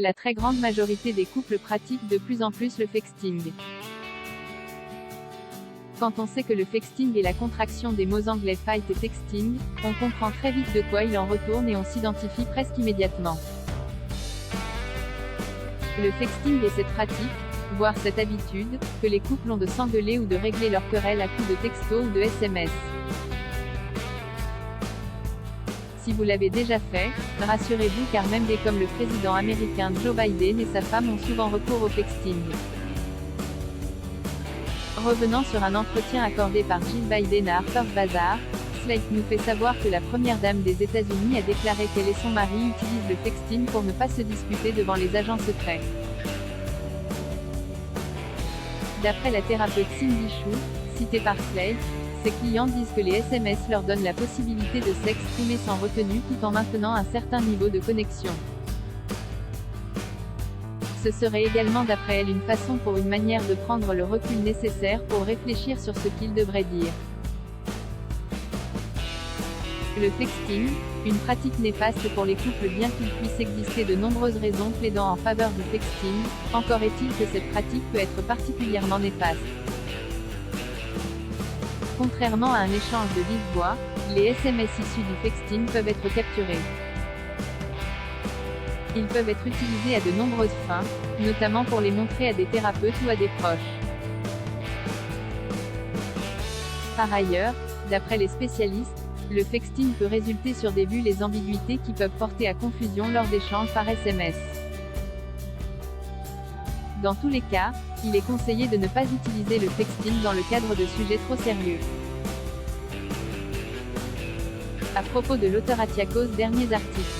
La très grande majorité des couples pratiquent de plus en plus le sexting. Quand on sait que le sexting est la contraction des mots anglais fight et texting, on comprend très vite de quoi il en retourne et on s'identifie presque immédiatement. Le sexting est cette pratique, voire cette habitude, que les couples ont de s'engueuler ou de régler leur querelle à coups de texto ou de SMS. Si vous l'avez déjà fait, rassurez-vous car même des comme le président américain Joe Biden et sa femme ont souvent recours au sexting. Revenant sur un entretien accordé par Jill Biden à Harper's Bazaar, Slate nous fait savoir que la première dame des États-Unis a déclaré qu'elle et son mari utilisent le sexting pour ne pas se disputer devant les agents secrets. D'après la thérapeute Cindy Chou, citée par Slate, ses clients disent que les SMS leur donnent la possibilité de s'exprimer sans retenue tout en maintenant un certain niveau de connexion. Ce serait également d'après elle une façon pour une manière de prendre le recul nécessaire pour réfléchir sur ce qu'ils devraient dire. Le sexting, une pratique néfaste pour les couples bien qu'il puisse exister de nombreuses raisons plaidant en faveur du sexting, encore est-il que cette pratique peut être particulièrement néfaste. Contrairement à un échange de vive voix, les SMS issus du sexting peuvent être capturés. Ils peuvent être utilisés à de nombreuses fins, notamment pour les montrer à des thérapeutes ou à des proches. Par ailleurs, d'après les spécialistes, le sexting peut résulter sur des bulles et ambiguïtés qui peuvent porter à confusion lors d'échanges par SMS. Dans tous les cas, il est conseillé de ne pas utiliser le sexting dans le cadre de sujets trop sérieux. À propos de l'auteur Atiakos, derniers articles.